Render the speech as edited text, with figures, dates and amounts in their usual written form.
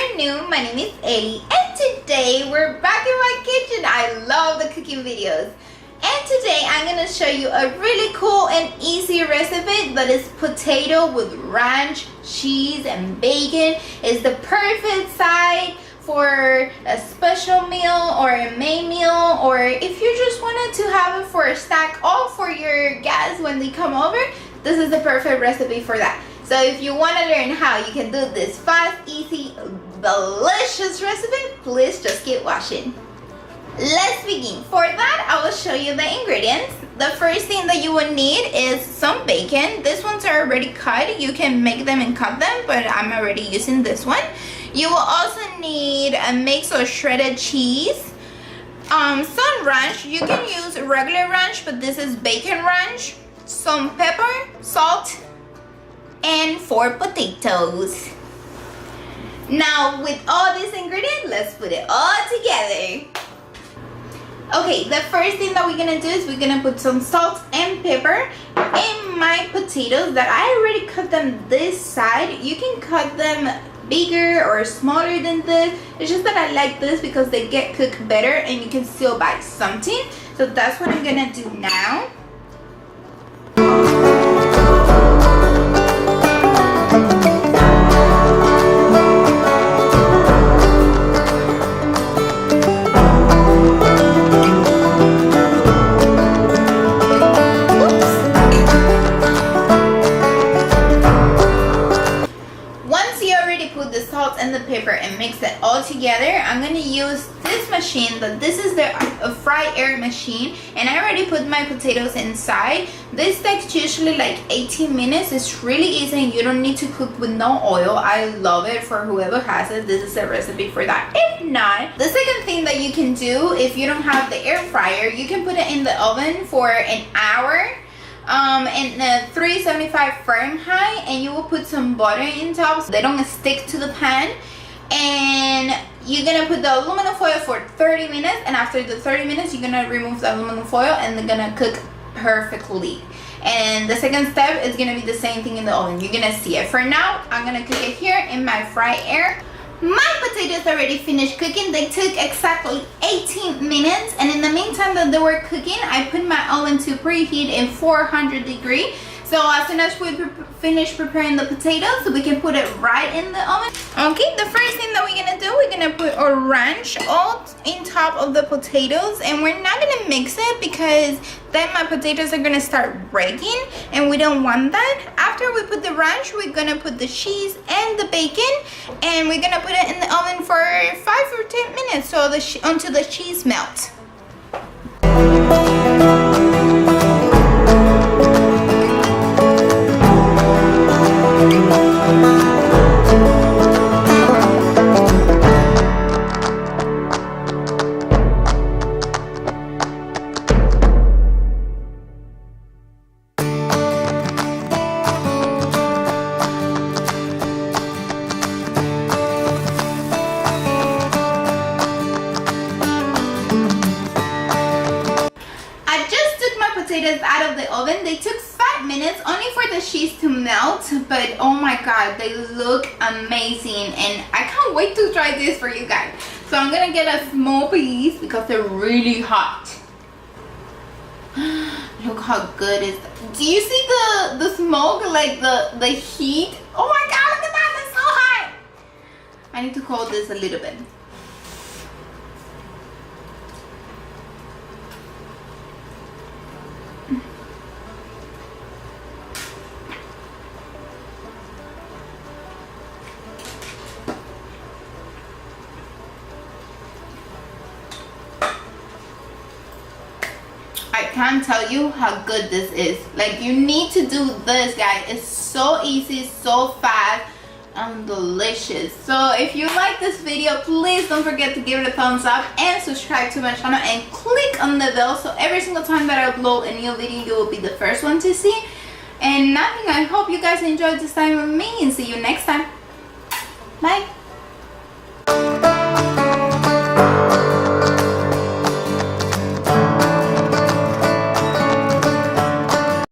you're new, my name is Ellie, and today we're back in my kitchen. I love the cooking videos. And today I'm going to show you a really cool and easy recipe that is potato with ranch, cheese, and bacon. It's the perfect side for a special meal or a main meal, or if you just wanted to have it for a snack or for your guests when they come over. This is the perfect recipe for that. So if you want to learn how you can do this fast, easy, delicious recipe, please just keep watching. Let's begin. For that, I will show you the ingredients. The first thing that you will need is some bacon. These ones are already cut. You can make them and cut them, but I'm already using this one. You will also need a mix of shredded cheese, some ranch. You can use regular ranch, but this is bacon ranch, some pepper, salt, and 4 potatoes. Now with all these ingredients, let's put it all together. Okay, the first thing that we're gonna do is we're gonna put some salt and pepper in my potatoes that I already cut them this side. You can cut them bigger or smaller than this. It's just that I like this because they get cooked better and you can still buy something. So that's what I'm gonna do now. And the pepper and mix it all together. I'm gonna use this machine, this is the fry air machine, and I already put my potatoes inside. This takes usually like 18 minutes. It's really easy and you don't need to cook with no oil. I love it for whoever has it. This is a recipe for that. If not, the second thing that you can do, if you don't have the air fryer, you can put it in the oven for an hour in 375 Fahrenheit, and you will put some butter in top so they don't stick to the pan. And you're gonna put the aluminum foil for 30 minutes, and after the 30 minutes you're gonna remove the aluminum foil and they're gonna cook perfectly. And the second step is gonna be the same thing in the oven. You're gonna see it. For now, I'm gonna cook it here in my fry air. My potatoes already finished cooking. They took exactly 18 minutes, and in the meantime that they were cooking, I put my oven to preheat in 400 degrees. So as soon as we finish preparing the potatoes, we can put it right in the oven. Okay, the first thing that we're gonna do, we're gonna put our ranch all in top of the potatoes, and we're not gonna mix it because then my potatoes are gonna start breaking and we don't want that. After we put the ranch, we're gonna put the cheese and the bacon, and we're gonna put it in the oven for 5 or 10 minutes so until the cheese melts. Potatoes out of the oven. They took 5 minutes only for the cheese to melt, but oh my god, they look amazing and I can't wait to try this for you guys. So I'm gonna get a small piece because they're really hot. Look how good is that. Do you see the smoke, like the heat? Oh my god, look at that, it's so hot. I need to hold this a little bit. I can't tell you how good this is. Like, you need to do this, guys. It's so easy, so fast, and delicious. So if you like this video, please don't forget to give it a thumbs up and subscribe to my channel and click on the bell so every single time that I upload a new video, you will be the first one to see. And nothing, I hope you guys enjoyed this time with me, and see you next time. Bye.